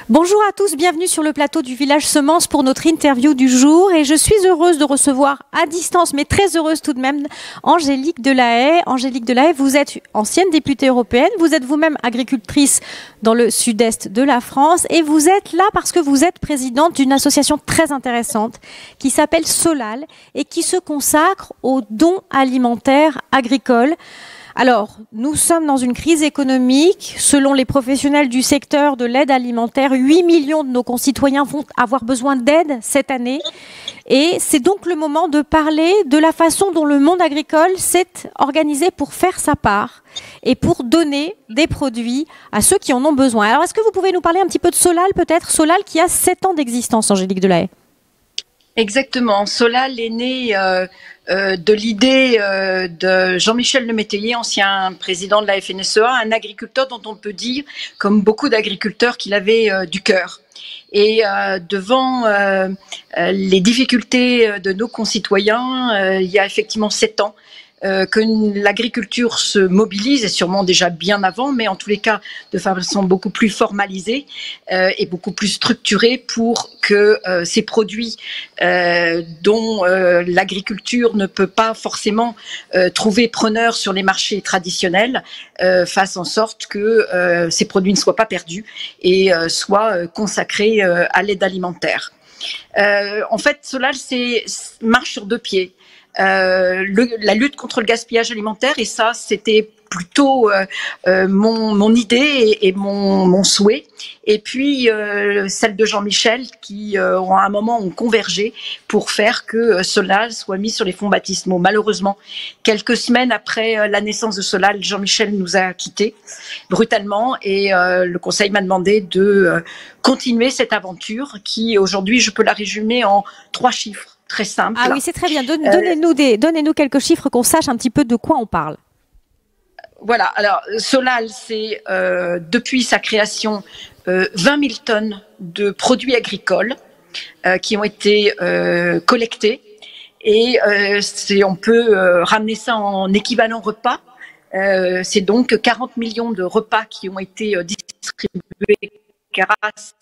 Bonjour à tous, bienvenue sur le plateau du Village Semences pour notre interview du jour. Et je suis heureuse de recevoir à distance, mais très heureuse tout de même, Angélique Delahaye. Angélique Delahaye, vous êtes ancienne députée européenne, vous êtes vous-même agricultrice dans le sud-est de la France et vous êtes là parce que vous êtes présidente d'une association très intéressante qui s'appelle Solal et qui se consacre aux dons alimentaires agricoles. Alors, nous sommes dans une crise économique. Selon les professionnels du secteur de l'aide alimentaire, 8 millions de nos concitoyens vont avoir besoin d'aide cette année. Et c'est donc le moment de parler de la façon dont le monde agricole s'est organisé pour faire sa part et pour donner des produits à ceux qui en ont besoin. Alors, est-ce que vous pouvez nous parler un petit peu de Solal, peut-être? Solal qui a 7 ans d'existence, Angélique Delahaye. Exactement. Solal est né de l'idée de Jean-Michel Lemétayer, ancien président de la FNSEA, un agriculteur dont on peut dire, comme beaucoup d'agriculteurs, qu'il avait du cœur. Et devant les difficultés de nos concitoyens, il y a effectivement 7 ans, que l'agriculture se mobilise, et sûrement déjà bien avant, mais en tous les cas de façon beaucoup plus formalisée et beaucoup plus structurée pour que ces produits dont l'agriculture ne peut pas forcément trouver preneur sur les marchés traditionnels fassent en sorte que ces produits ne soient pas perdus et soient consacrés à l'aide alimentaire. En fait, Solal marche sur 2 pieds. La lutte contre le gaspillage alimentaire, et ça c'était plutôt mon idée et mon souhait, et puis celle de Jean-Michel qui à un moment ont convergé pour faire que Solal soit mis sur les fonds baptismaux. Malheureusement, quelques semaines après la naissance de Solal, Jean-Michel nous a quittés brutalement et le conseil m'a demandé de continuer cette aventure qui aujourd'hui je peux la résumer en 3 chiffres. Très simple. Ah oui, c'est très bien. Donnez-nous quelques chiffres qu'on sache un petit peu de quoi on parle. Voilà. Alors, Solal, c'est depuis sa création 20 000 tonnes de produits agricoles qui ont été collectés. Et on peut ramener ça en équivalent repas. C'est donc 40 millions de repas qui ont été distribués grâce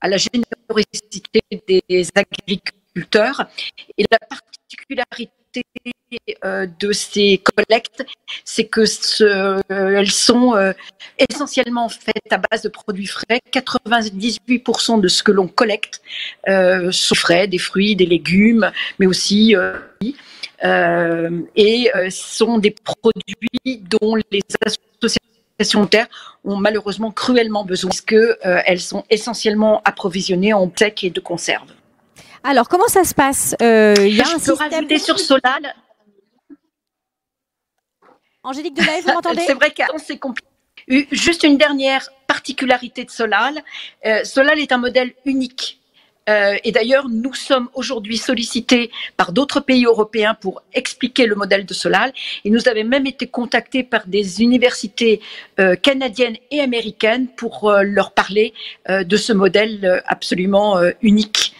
à la générosité des agriculteurs. Et la particularité de ces collectes, c'est que elles sont essentiellement faites à base de produits frais. 98% de ce que l'on collecte sont frais, des fruits, des légumes, mais aussi sont des produits dont les associations alimentaires ont malheureusement cruellement besoin parce qu'elles sont essentiellement approvisionnées en sec et de conserve. Alors, comment ça se passe? Il y a un système... rajouter sur Solal. Angélique Delahaye, vous m'entendez? C'est vrai que c'est compliqué. Juste une dernière particularité de Solal. Solal est un modèle unique. Et d'ailleurs, nous sommes aujourd'hui sollicités par d'autres pays européens pour expliquer le modèle de Solal. Et nous avons même été contactés par des universités canadiennes et américaines pour leur parler de ce modèle absolument unique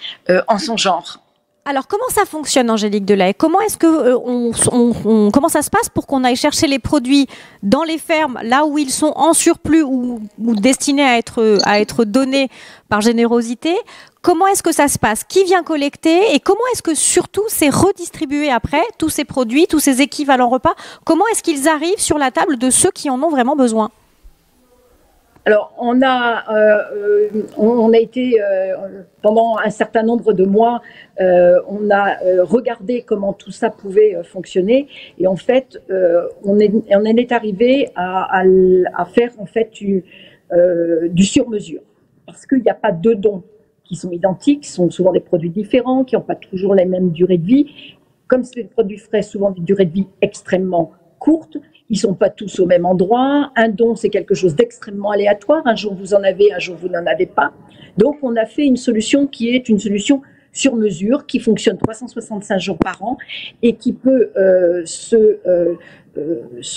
en son genre. Alors, comment ça fonctionne, Angélique Delahaye? Comment est-ce que comment ça se passe pour qu'on aille chercher les produits dans les fermes, là où ils sont en surplus ou destinés à être donnés par générosité? Comment est-ce que ça se passe? Qui vient collecter? Et comment est-ce que surtout c'est redistribué après, tous ces produits, tous ces équivalents repas? Comment est-ce qu'ils arrivent sur la table de ceux qui en ont vraiment besoin? Alors, on a été, pendant un certain nombre de mois, on a regardé comment tout ça pouvait fonctionner. Et en fait, on est arrivé à faire en fait du sur-mesure. Parce qu'il n'y a pas 2 dons qui sont identiques, ce sont souvent des produits différents, qui n'ont pas toujours les mêmes durées de vie. Comme c'est des produits frais, souvent des durées de vie extrêmement courtes, ils sont pas tous au même endroit. Un don, c'est quelque chose d'extrêmement aléatoire. Un jour, vous en avez, un jour, vous n'en avez pas. Donc, on a fait une solution qui est une solution sur mesure, qui fonctionne 365 jours par an et qui peut se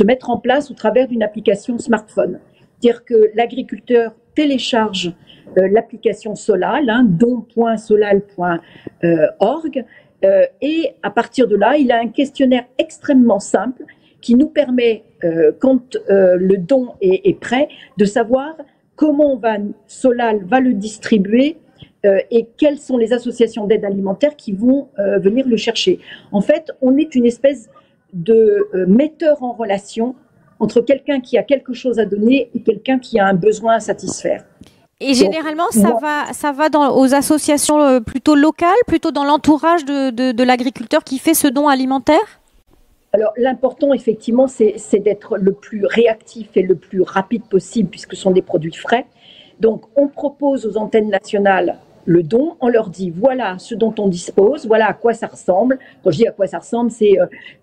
mettre en place au travers d'une application smartphone. C'est-à-dire que l'agriculteur télécharge l'application Solal, don.solal.org, et à partir de là, il a un questionnaire extrêmement simple qui nous permet, quand le don est prêt, de savoir comment Solal va le distribuer et quelles sont les associations d'aide alimentaire qui vont venir le chercher. En fait, on est une espèce de metteur en relation entre quelqu'un qui a quelque chose à donner et quelqu'un qui a un besoin à satisfaire. Et généralement, ça va aux associations plutôt locales, plutôt dans l'entourage de l'agriculteur qui fait ce don alimentaire? Alors, l'important, effectivement, c'est d'être le plus réactif et le plus rapide possible, puisque ce sont des produits frais. Donc, on propose aux antennes nationales le don, on leur dit voilà ce dont on dispose, voilà à quoi ça ressemble. Quand je dis à quoi ça ressemble, c'est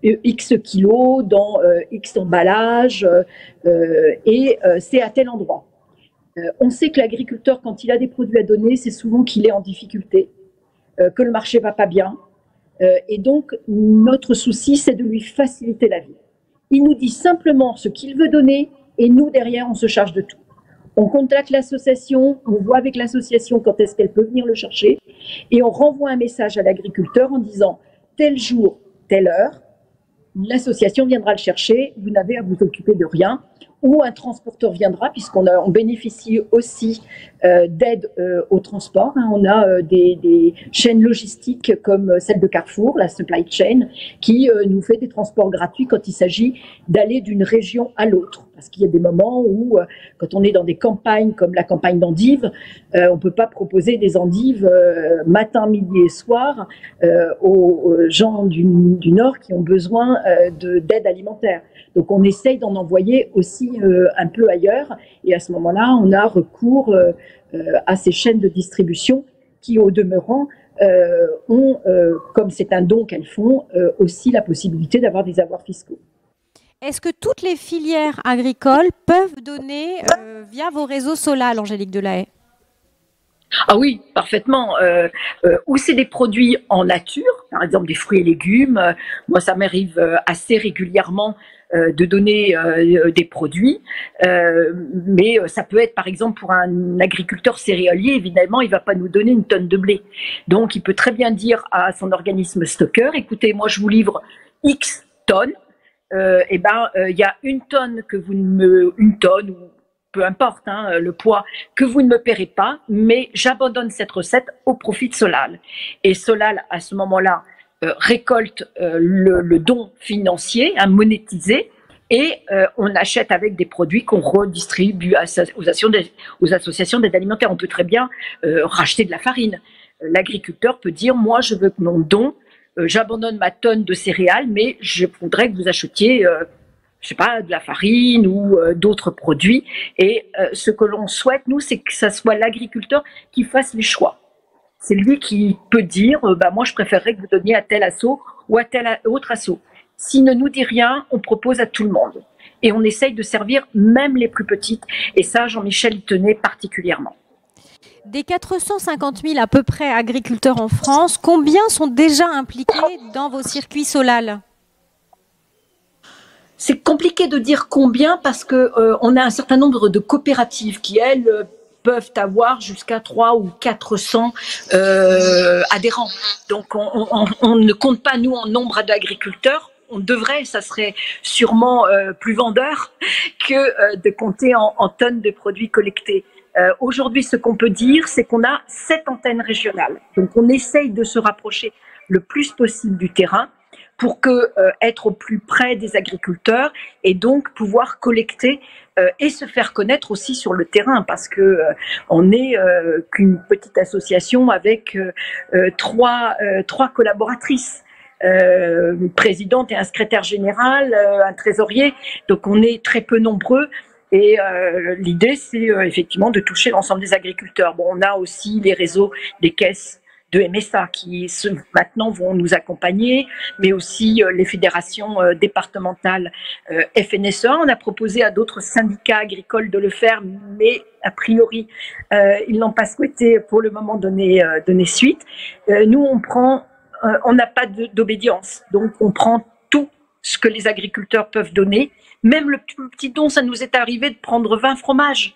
X kilos dans X emballages et c'est à tel endroit. On sait que l'agriculteur, quand il a des produits à donner, c'est souvent qu'il est en difficulté, que le marché va pas bien. Et donc, notre souci, c'est de lui faciliter la vie. Il nous dit simplement ce qu'il veut donner et nous, derrière, on se charge de tout. On contacte l'association, on voit avec l'association quand est-ce qu'elle peut venir le chercher et on renvoie un message à l'agriculteur en disant tel jour, telle heure, l'association viendra le chercher, vous n'avez à vous occuper de rien, ou un transporteur viendra, puisqu'on bénéficie aussi d'aide au transport. On a des chaînes logistiques comme celle de Carrefour, la supply chain, qui nous fait des transports gratuits quand il s'agit d'aller d'une région à l'autre. Parce qu'il y a des moments où, quand on est dans des campagnes comme la campagne d'endives, on ne peut pas proposer des endives matin, midi et soir aux gens du Nord qui ont besoin d'aide alimentaire. Donc on essaye d'en envoyer aussi un peu ailleurs et à ce moment-là, on a recours à ces chaînes de distribution qui, au demeurant, ont, comme c'est un don qu'elles font, aussi la possibilité d'avoir des avoirs fiscaux. Est-ce que toutes les filières agricoles peuvent donner via vos réseaux Solal, Angélique Delahaye? Ah oui, parfaitement. Ou c'est des produits en nature, par exemple des fruits et légumes. Moi, ça m'arrive assez régulièrement de donner des produits, mais ça peut être par exemple pour un agriculteur céréalier, évidemment, il ne va pas nous donner une tonne de blé. Donc, il peut très bien dire à son organisme stockeur, écoutez, moi je vous livre X tonnes, il y a une tonne que vous une tonne ou peu importe le poids, que vous ne me paierez pas, mais j'abandonne cette recette au profit de Solal. Et Solal, à ce moment-là, récolte le don financier, monétisé, et on achète avec des produits qu'on redistribue aux associations d'aide alimentaire. On peut très bien racheter de la farine. L'agriculteur peut dire, moi je veux que mon don, j'abandonne ma tonne de céréales, mais je voudrais que vous achetiez je sais pas, de la farine ou d'autres produits. Et ce que l'on souhaite, nous, c'est que ça soit l'agriculteur qui fasse les choix. C'est lui qui peut dire, moi, je préférerais que vous donniez à tel asso ou à tel autre asso. S'il ne nous dit rien, on propose à tout le monde. Et on essaye de servir même les plus petites. Et ça, Jean-Michel y tenait particulièrement. Des 450 000 à peu près agriculteurs en France, combien sont déjà impliqués dans vos circuits Solal ? C'est compliqué de dire combien parce que on a un certain nombre de coopératives qui, elles, peuvent avoir jusqu'à 300 ou 400 adhérents. Donc, on ne compte pas, nous, en nombre d'agriculteurs. On devrait, ça serait sûrement plus vendeur que de compter en tonnes de produits collectés. Aujourd'hui, ce qu'on peut dire, c'est qu'on a 7 antennes régionales. Donc, on essaye de se rapprocher le plus possible du terrain pour être au plus près des agriculteurs et donc pouvoir collecter et se faire connaître aussi sur le terrain parce que on n'est qu'une petite association avec trois collaboratrices, une présidente et un secrétaire général, un trésorier, donc on est très peu nombreux. Et l'idée, c'est effectivement de toucher l'ensemble des agriculteurs. Bon, on a aussi les réseaux des caisses MSA qui maintenant vont nous accompagner, mais aussi les fédérations départementales FNSEA. On a proposé à d'autres syndicats agricoles de le faire, mais a priori, ils n'ont pas souhaité pour le moment donner suite. Nous, on n'a pas d'obédience, donc on prend tout ce que les agriculteurs peuvent donner. Même le petit don, ça nous est arrivé de prendre 20 fromages.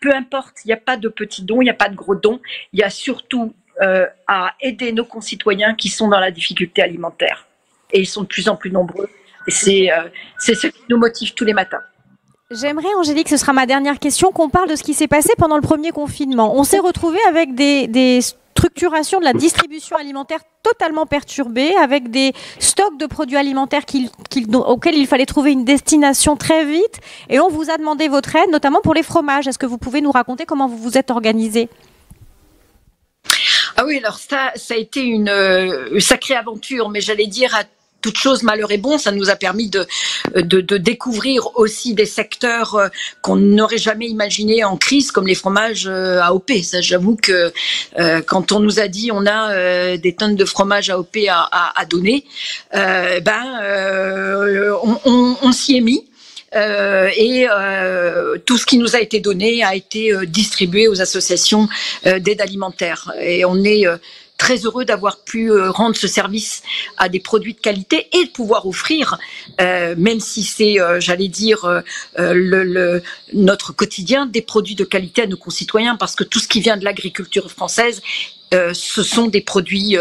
Peu importe, il n'y a pas de petits dons, il n'y a pas de gros dons. Il y a surtout à aider nos concitoyens qui sont dans la difficulté alimentaire. Et ils sont de plus en plus nombreux. Et c'est ce qui nous motive tous les matins. J'aimerais, Angélique, ce sera ma dernière question, qu'on parle de ce qui s'est passé pendant le premier confinement. On s'est retrouvé avec des structuration de la distribution alimentaire totalement perturbée, avec des stocks de produits alimentaires auxquels il fallait trouver une destination très vite. Et on vous a demandé votre aide, notamment pour les fromages. Est-ce que vous pouvez nous raconter comment vous vous êtes organisé ? Ah oui, alors ça a été une sacrée aventure, mais j'allais dire à toute chose, malheur est bon, ça nous a permis de découvrir aussi des secteurs qu'on n'aurait jamais imaginé en crise, comme les fromages AOP. Ça, j'avoue que quand on nous a dit on a des tonnes de fromage AOP à donner, on s'y est mis. Et tout ce qui nous a été donné a été distribué aux associations d'aide alimentaire. Et on est très heureux d'avoir pu rendre ce service à des produits de qualité et de pouvoir offrir, même si c'est, j'allais dire, notre quotidien, des produits de qualité à nos concitoyens, parce que tout ce qui vient de l'agriculture française, ce sont des produits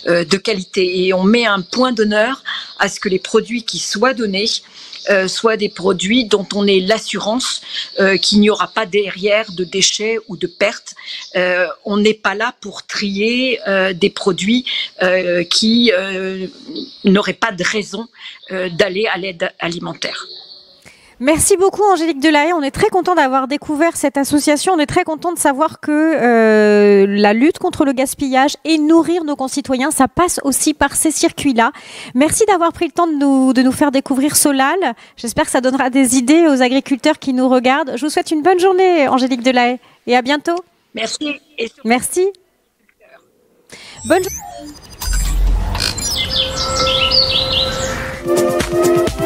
de qualité. Et on met un point d'honneur à ce que les produits qui soient donnés soient des produits dont on ait l'assurance qu'il n'y aura pas derrière de déchets ou de pertes. On n'est pas là pour trier des produits qui n'auraient pas de raison d'aller à l'aide alimentaire. Merci beaucoup Angélique Delahaye, on est très content d'avoir découvert cette association, on est très content de savoir que la lutte contre le gaspillage et nourrir nos concitoyens, ça passe aussi par ces circuits-là. Merci d'avoir pris le temps de nous faire découvrir Solal, j'espère que ça donnera des idées aux agriculteurs qui nous regardent. Je vous souhaite une bonne journée Angélique Delahaye et à bientôt. Merci. Merci. Bonne journée.